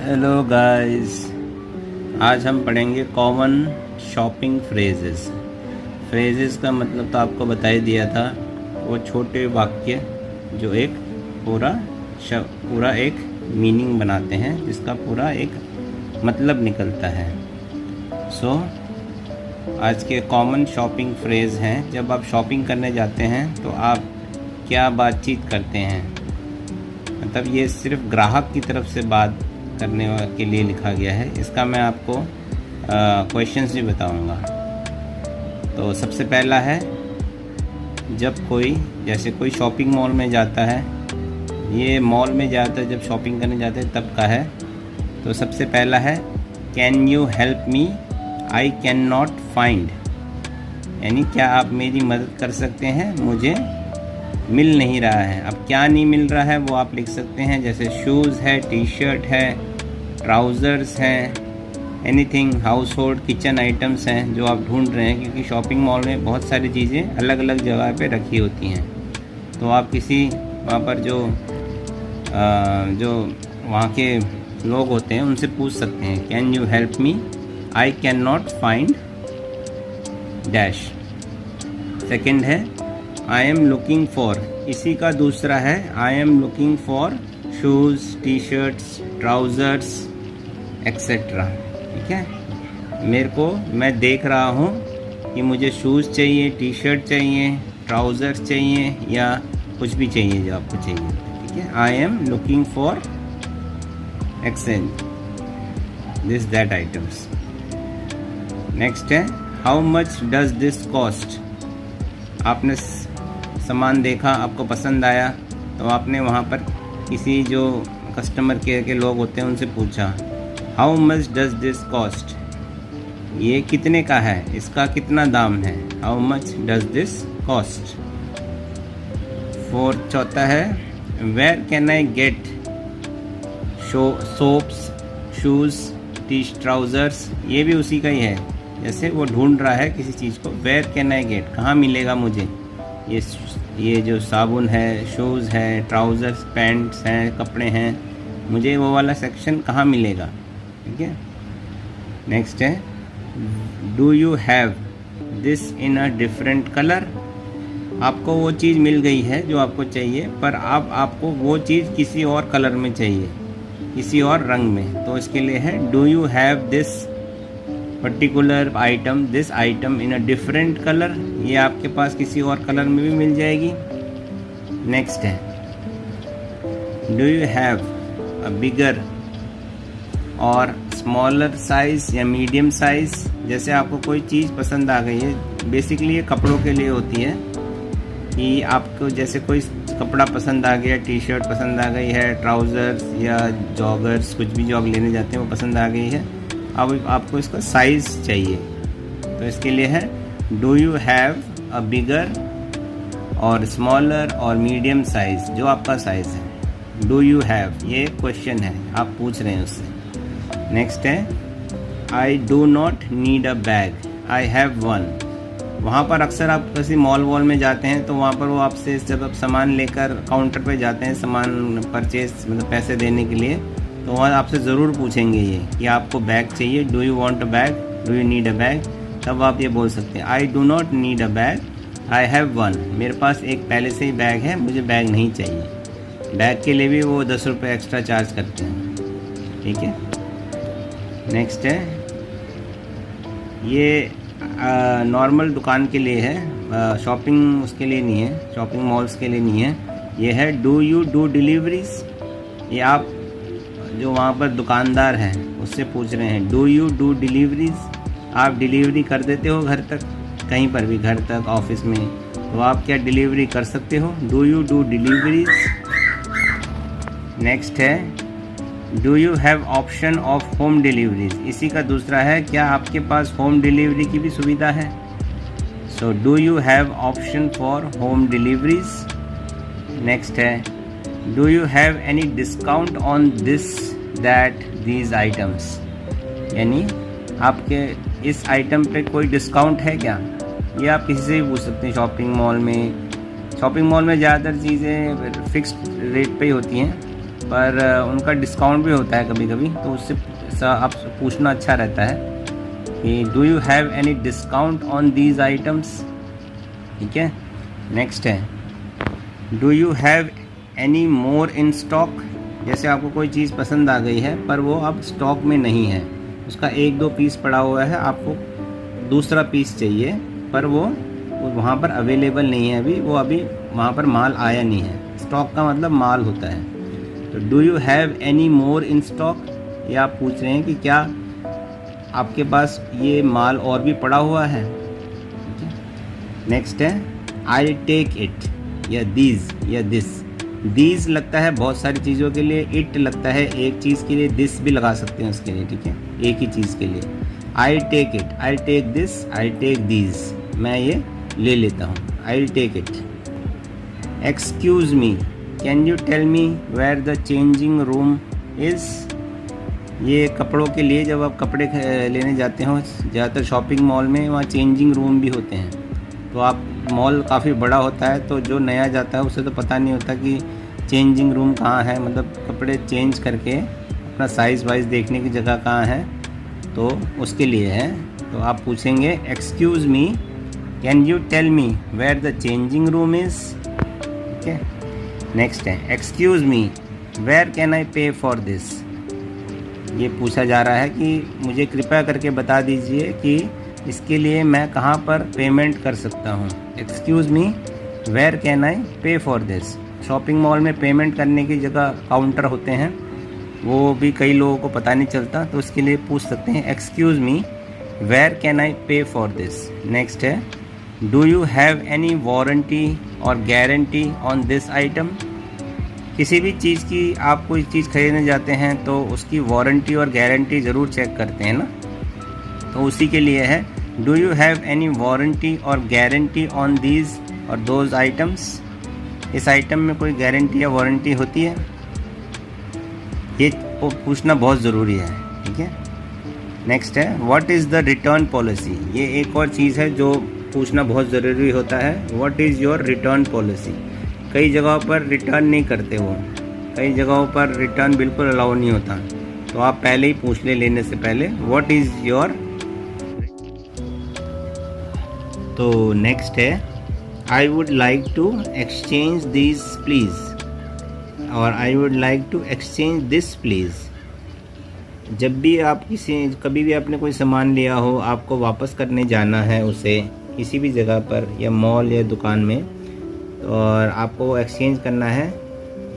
Hello guys, आज हम पढ़ेंगे कॉमन शॉपिंग फ्रेजेस का मतलब तो आपको बता ही दिया था। वो छोटे वाक्य जो एक पूरा एक मीनिंग बनाते हैं, जिसका पूरा एक मतलब निकलता है। आज के कॉमन शॉपिंग फ्रेज हैं। जब आप शॉपिंग करने जाते हैं तो आप क्या बातचीत करते हैं, मतलब ये सिर्फ ग्राहक की तरफ से बात करने के लिए लिखा गया है। इसका मैं आपको क्वेश्चंस भी बताऊंगा। तो सबसे पहला है, जब जैसे कोई शॉपिंग मॉल में जाता है, ये मॉल में जाता है, जब शॉपिंग करने जाते हैं तब का है। तो सबसे पहला है, can you help me, I can not find, यानी क्या आप मेरी मदद कर सकते हैं, मुझे मिल नहीं रहा है। अब क्या नहीं मिल रहा है वो आप लिख सकते हैं, जैसे शूज़ है, टी शर्ट है, ट्राउज़र्स हैं, anything house hold kitchen items हैं जो आप ढूंढ रहे हैं, क्योंकि शॉपिंग मॉल में बहुत सारी चीज़ें अलग अलग जगह पे रखी होती हैं। तो आप किसी वहाँ पर जो वहाँ के लोग होते हैं उनसे पूछ सकते हैं, can you help me, I can not find dash. Second है, आई एम लुकिंग फॉर, इसी का दूसरा है, I am looking for shoes, T shirts, trousers etcetera. ठीक है, मैं देख रहा हूँ कि मुझे शूज़ चाहिए, टी शर्ट चाहिए, ट्राउज़र्स चाहिए, या कुछ भी चाहिए जो आपको चाहिए। ठीक है, I am looking for exchange this that items. Next है, how much does this cost, आपने सामान देखा, आपको पसंद आया, तो आपने वहाँ पर किसी जो कस्टमर केयर के लोग होते हैं उनसे पूछा, how much does this cost, ये कितने का है, इसका कितना दाम है, how much does this cost. चौथा है, where can I get soaps, shoes, T trousers, ये भी उसी का ही है। जैसे वो ढूंढ रहा है किसी चीज़ को, वेयर कैन आई गेट, कहाँ मिलेगा मुझे ये जो साबुन है, शूज़ है, ट्राउज़र्स, पैंट्स हैं, कपड़े हैं, मुझे वो वाला सेक्शन कहाँ मिलेगा। ठीक है। नेक्स्ट है, do you have this in a different colour, आपको वो चीज़ मिल गई है जो आपको चाहिए, पर अब आपको वो चीज़ किसी और कलर में चाहिए, किसी और रंग में। तो इसके लिए है, do you have this particular item, this item in a different colour, ये आपके पास किसी और कलर में भी मिल जाएगी। नेक्स्ट है, डू यू हैव अ बिगर और स्मॉलर साइज या मीडियम साइज, जैसे आपको कोई चीज़ पसंद आ गई है, बेसिकली ये कपड़ों के लिए होती है कि आपको जैसे कोई कपड़ा पसंद आ गया, टी शर्ट पसंद आ गई है, ट्राउज़र्स या जॉगर्स, कुछ भी जो आप लेने जाते हैं वो पसंद आ गई है, अब आपको इसका साइज़ चाहिए। तो इसके लिए है, डू यू हैव अ बिगर और स्मॉलर और मीडियम साइज़, जो आपका साइज़ है, डू यू हैव, ये क्वेश्चन है, आप पूछ रहे हैं उससे। नेक्स्ट है, I do not need a bag, I have one. वहाँ पर अक्सर आप किसी मॉल में जाते हैं तो वहाँ पर वो आपसे, जब आप सामान लेकर काउंटर पे जाते हैं, सामान परचेज मतलब पैसे देने के लिए, तो वहाँ आपसे ज़रूर पूछेंगे ये कि आपको बैग चाहिए, do you want a bag, do you need a bag. तब आप ये बोल सकते हैं, I do not need a bag, I have one, मेरे पास एक पहले से ही बैग है, मुझे बैग नहीं चाहिए। बैग के लिए भी वो 10 रुपये एक्स्ट्रा चार्ज करते हैं। ठीक है। नेक्स्ट है, ये नॉर्मल दुकान के लिए है, शॉपिंग उसके लिए नहीं है, शॉपिंग मॉल्स के लिए नहीं है। ये है, डू यू डू डिलीवरीज, ये आप जो वहाँ पर दुकानदार हैं उससे पूछ रहे हैं, डू यू डू डिलीवरीज, आप डिलीवरी कर देते हो घर तक, कहीं पर भी, घर तक, ऑफिस में, तो आप क्या डिलीवरी कर सकते हो, do you do deliveries. Next है, do you have option of home deliveries, इसी का दूसरा है, क्या आपके पास होम डिलीवरी की भी सुविधा है। So do you have option for home deliveries. Next है, do you have any discount on this that these items, यानी आपके इस आइटम पे कोई डिस्काउंट है क्या, ये आप किसी से भी पूछ सकते हैं शॉपिंग मॉल में। शॉपिंग मॉल में ज़्यादातर चीज़ें फिक्स्ड रेट पे ही होती हैं, पर उनका डिस्काउंट भी होता है कभी कभी, तो उससे आप पूछना अच्छा रहता है कि do you have any discount on these items. ठीक है, नेक्स्ट है do you have any more in stock. जैसे आपको कोई चीज़ पसंद आ गई है पर वो अब स्टॉक में नहीं है, उसका 1-2 पीस पड़ा हुआ है, आपको दूसरा पीस चाहिए पर वो वहाँ पर अवेलेबल नहीं है अभी, वो अभी वहाँ पर माल आया नहीं है। स्टॉक का मतलब माल होता है। तो do you have any more in stock, ये आप पूछ रहे हैं कि क्या आपके पास ये माल और भी पड़ा हुआ है। नेक्स्ट है आई टेक इट या दीज या दिस। दीज लगता है बहुत सारी चीज़ों के लिए, इट लगता है एक चीज़ के लिए, दिस भी लगा सकते हैं उसके लिए। ठीक है, एक ही चीज़ के लिए। I take it, I take this, I take these, मैं ये ले लेता हूँ। I take it. Excuse me, can you tell me where the changing room is. ये कपड़ों के लिए, जब आप कपड़े लेने जाते हो ज़्यादातर शॉपिंग मॉल में, वहाँ चेंजिंग रूम भी होते हैं। तो आप मॉल काफ़ी बड़ा होता है, तो जो नया जाता है उसे तो पता नहीं होता कि चेंजिंग रूम कहाँ है, मतलब कपड़े चेंज करके अपना साइज़ वाइज देखने की जगह कहाँ है, तो उसके लिए है। तो आप पूछेंगे excuse me can you tell me where the changing room is. ठीक है, नेक्स्ट है excuse me where can I pay for this. ये पूछा जा रहा है कि मुझे कृपया करके बता दीजिए कि इसके लिए मैं कहाँ पर पेमेंट कर सकता हूँ। Excuse me where can I pay for this. Shopping mall में पेमेंट करने की जगह काउंटर होते हैं, वो भी कई लोगों को पता नहीं चलता, तो उसके लिए पूछ सकते हैं excuse me where can I pay for this. Next है do you have any warranty और गारंटी ऑन दिस आइटम। किसी भी चीज़ की, आप कोई चीज़ खरीदने जाते हैं तो उसकी वारंटी और गारंटी ज़रूर चेक करते हैं ना, तो उसी के लिए है do you have any warranty और गारंटी ऑन दीज और दोज आइटम्स। इस आइटम में कोई गारंटी या वारंटी होती है, ये पूछना बहुत ज़रूरी है। ठीक है, नेक्स्ट है what is the return policy. ये एक और चीज़ है जो पूछना बहुत ज़रूरी होता है, what is your return policy. कई जगहों पर रिटर्न नहीं करते वो, कई जगहों पर रिटर्न बिल्कुल अलाउ नहीं होता, तो आप पहले ही पूछ लेने से पहले व्हाट इज़ योर। तो नेक्स्ट है I would like to exchange this please और I would like to exchange this please. जब भी आप कभी भी आपने कोई सामान लिया हो, आपको वापस करने जाना है उसे किसी भी जगह पर या मॉल या दुकान में, और आपको एक्सचेंज करना है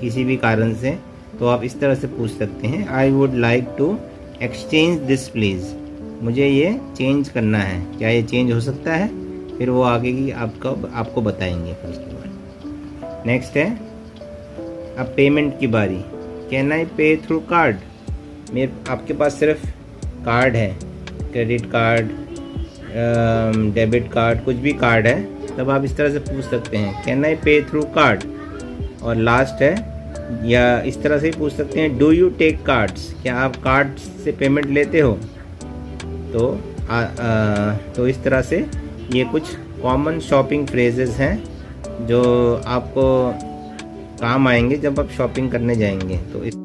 किसी भी कारण से, तो आप इस तरह से पूछ सकते हैं I would like to exchange this please. मुझे ये चेंज करना है, क्या ये चेंज हो सकता है। फिर वो आगे की आपको बताएंगे फिर उसके बाद। नेक्स्ट है अब पेमेंट की बारी। कैन आई पे थ्रू कार्ड। आपके पास सिर्फ कार्ड है, क्रेडिट कार्ड, डेबिट कार्ड, कुछ भी कार्ड है, तब आप इस तरह से पूछ सकते हैं कैन आई पे थ्रू कार्ड। और लास्ट है, या इस तरह से ही पूछ सकते हैं डू यू टेक कार्ड्स। क्या आप कार्ड से पेमेंट लेते हो। तो इस तरह से ये कुछ कॉमन शॉपिंग फ्रेजेस हैं जो आपको काम आएंगे जब आप शॉपिंग करने जाएंगे। तो इस